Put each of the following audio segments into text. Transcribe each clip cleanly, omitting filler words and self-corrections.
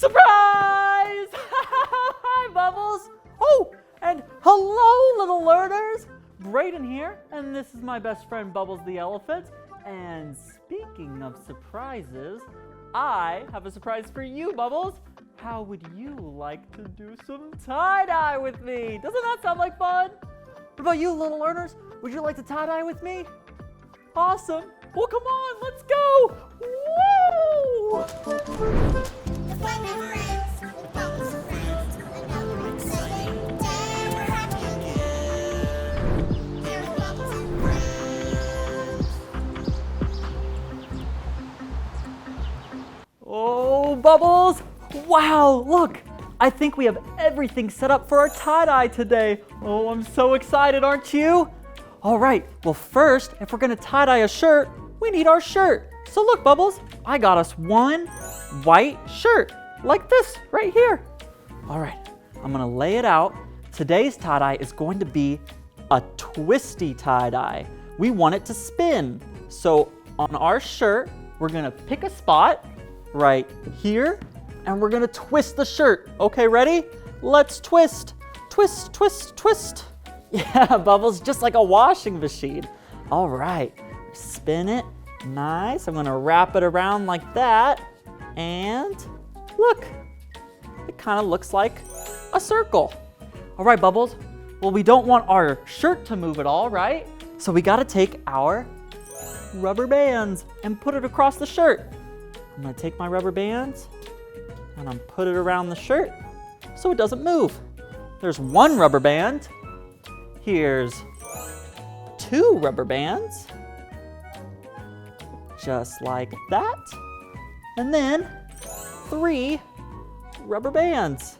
Surprise! Hi, Bubbles. Oh, and hello, little learners. Braden here, and this is my best friend, Bubbles the elephant. And speaking of surprises, I have a surprise for you, Bubbles. How would you like to do some tie-dye with me? Doesn't that sound like fun? What about you, little learners? Would you like to tie-dye with me? Awesome. Well, come on, let's go. Woo! The fun never ends. Bubbles and friends. Another exciting day. We're happy again. Here's Bubbles and friends. Oh, Bubbles. Wow, look. I think we have everything set up for our tie-dye today. Oh, I'm so excited, aren't you? All right, well first, if we're gonna tie-dye a shirt, we need our shirt. So look, Bubbles, I got us one white shirt, like this right here. All right, I'm gonna lay it out. Today's tie-dye is going to be a twisty tie-dye. We want it to spin. So on our shirt, we're gonna pick a spot right here, and we're gonna twist the shirt. Okay, ready? Let's twist. Twist, twist, twist. Yeah, Bubbles, just like a washing machine. All right, spin it. Nice. I'm gonna wrap it around like that. And look, it kind of looks like a circle. All right, Bubbles. Well, we don't want our shirt to move at all, right? So we gotta take our rubber bands and put it across the shirt. I'm gonna take my rubber bands and I'm put it around the shirt so it doesn't move. There's one rubber band. Here's two rubber bands, just like that. And then three rubber bands.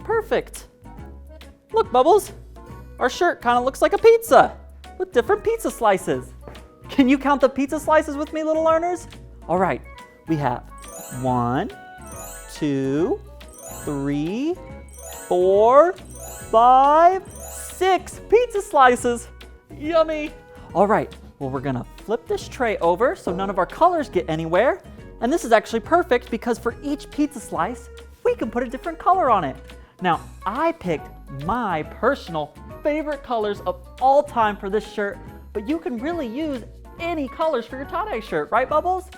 Perfect. Look, Bubbles, our shirt kind of looks like a pizza with different pizza slices. Can you count the pizza slices with me, little learners? All right, we have 1, 2, 3, 4, 5, 6 pizza slices. Yummy. All right, well, we're gonna flip this tray over so none of our colors get anywhere. And this is actually perfect because for each pizza slice, we can put a different color on it. Now, I picked my personal favorite colors of all time for this shirt, but you can really use any colors for your tie-dye shirt, right, Bubbles?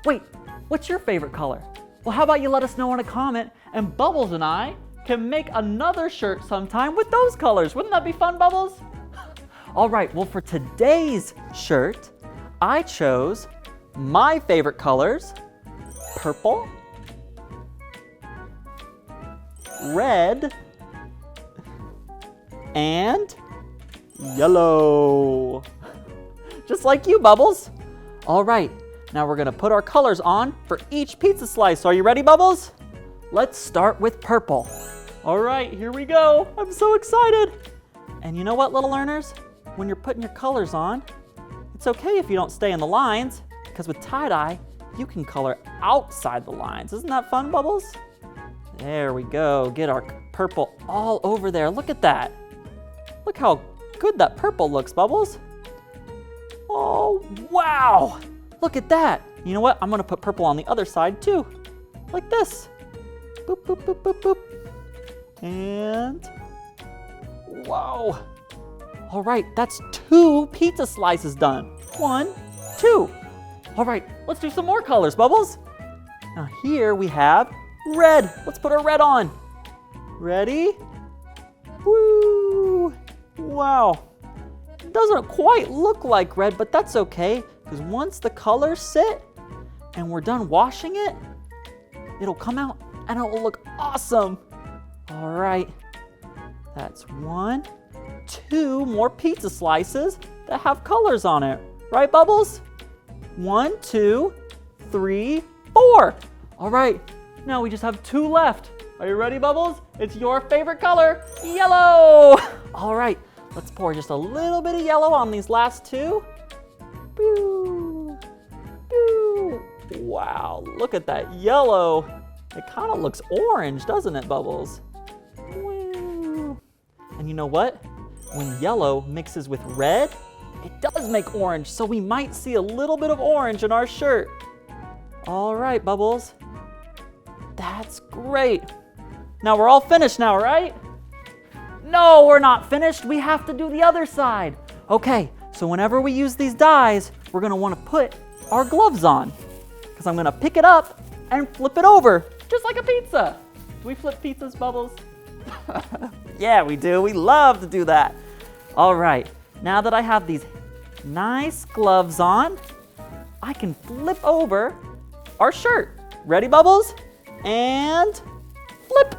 Wait, what's your favorite color? Well, how about you let us know in a comment, and Bubbles and I can make another shirt sometime with those colors. Wouldn't that be fun, Bubbles? All right, well, for today's shirt, I chose my favorite colors: purple, red, and yellow. Just like you, Bubbles. All right, now we're gonna put our colors on for each pizza slice. Are you ready, Bubbles? Let's start with purple. All right, here we go. I'm so excited. And you know what, little learners? When you're putting your colors on, it's okay if you don't stay in the lines, because with tie-dye, you can color outside the lines. Isn't that fun, Bubbles? There we go. Get our purple all over there. Look at that. Look how good that purple looks, Bubbles. Oh, wow. Look at that. You know what? I'm gonna put purple on the other side too, like this. Boop, boop, boop, boop, boop. And wow. All right, that's 2 pizza slices done. 1, 2. All right, let's do some more colors, Bubbles. Now here we have red. Let's put our red on. Ready? Woo! Wow. It doesn't quite look like red, but that's okay, because once the colors sit and we're done washing it, it'll come out and it will look awesome. All right, that's 1, 2 more pizza slices that have colors on it. Right, Bubbles? 1, 2, 3, 4. All right, now we just have 2 left. Are you ready, Bubbles? It's your favorite color, yellow. All right, let's pour just a little bit of yellow on these last 2. Boo, boo. Wow, look at that yellow. It kind of looks orange, doesn't it, Bubbles? Woo. And you know what? When yellow mixes with red, it does make orange, so we might see a little bit of orange in our shirt. All right, Bubbles. That's great. Now we're all finished now, right? No, we're not finished. We have to do the other side. Okay, so whenever we use these dies, we're gonna wanna put our gloves on. Because I'm gonna pick it up and flip it over, just like a pizza. Do we flip pizzas, Bubbles? Yeah, we do. We love to do that. All right, now that I have these nice gloves on, I can flip over our shirt. Ready, Bubbles? And flip.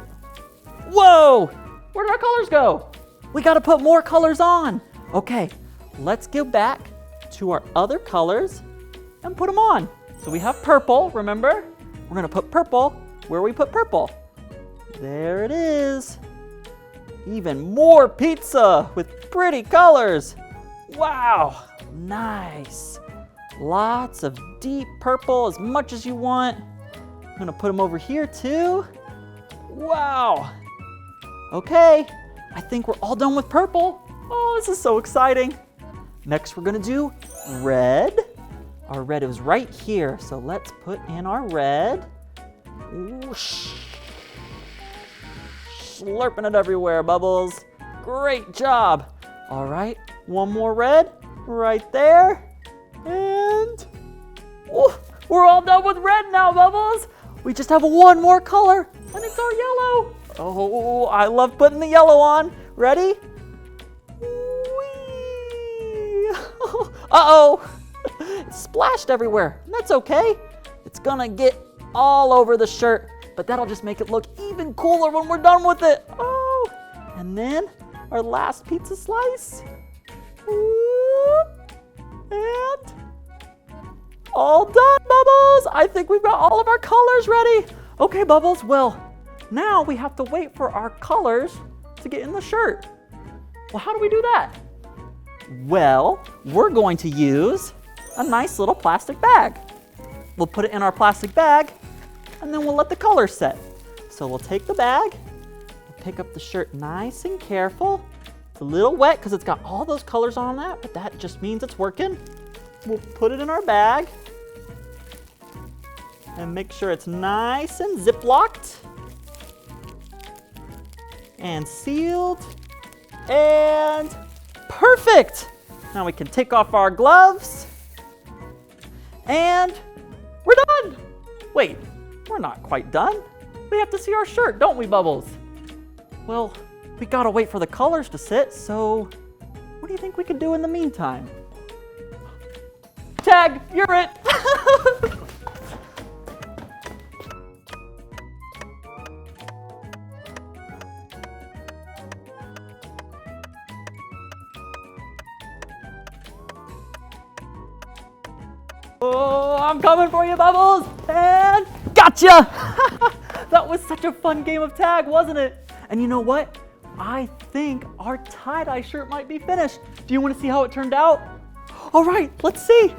Whoa, where did our colors go? We gotta put more colors on. Okay, let's go back to our other colors and put them on. So we have purple, remember? We're gonna put purple where we put purple. There it is. Even more pizza with pretty colors. Wow, nice. Lots of deep purple, as much as you want. I'm gonna put them over here too. Wow. Okay, I think we're all done with purple. Oh, this is so exciting. Next, we're gonna do red. Our red is right here, so let's put in our red. Whoosh. Slurping it everywhere, Bubbles. Great job. All right, one more red right there. And we're all done with red now, Bubbles. We just have one more color, and it's our yellow. Oh, I love putting the yellow on. Ready? Whee! Uh-oh. It's splashed everywhere. That's okay. It's gonna get all over the shirt, but that'll just make it look even cooler when we're done with it. Oh, and then our last pizza slice. Whoop. And all done, Bubbles. I think we've got all of our colors ready. Okay, Bubbles, well, now we have to wait for our colors to get in the shirt. Well, how do we do that? Well, we're going to use a nice little plastic bag. We'll put it in our plastic bag, and then we'll let the colors set. So we'll take the bag, we'll pick up the shirt nice and careful. It's a little wet because it's got all those colors on that, but that just means it's working. We'll put it in our bag and make sure it's nice and zip-locked and sealed and perfect. Now we can take off our gloves and we're done. Wait, we're not quite done. We have to see our shirt, don't we, Bubbles? Well, we gotta wait for the colors to sit, so what do you think we could do in the meantime? Tag, you're it. Oh, I'm coming for you, Bubbles, and gotcha! That was such a fun game of tag, wasn't it? And you know what? I think our tie-dye shirt might be finished. Do you want to see how it turned out? All right, let's see.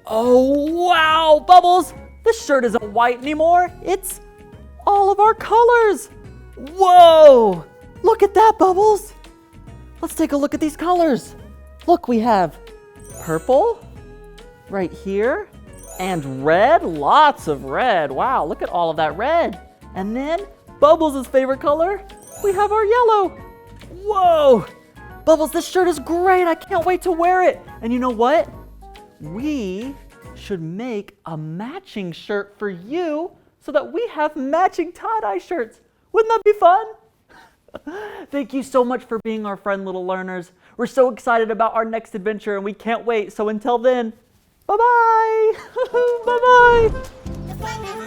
Oh, wow, Bubbles, this shirt isn't white anymore. It's all of our colors. Whoa, look at that, Bubbles. Let's take a look at these colors. Look, we have purple right here and red, lots of red. Wow, look at all of that red. And then Bubbles' favorite color, we have our yellow. Whoa, Bubbles, this shirt is great. I can't wait to wear it. And you know what? We should make a matching shirt for you so that we have matching tie-dye shirts. Wouldn't that be fun? Thank you so much for being our friend, little learners. We're so excited about our next adventure and we can't wait. So until then, bye-bye. Bye-bye. The fun never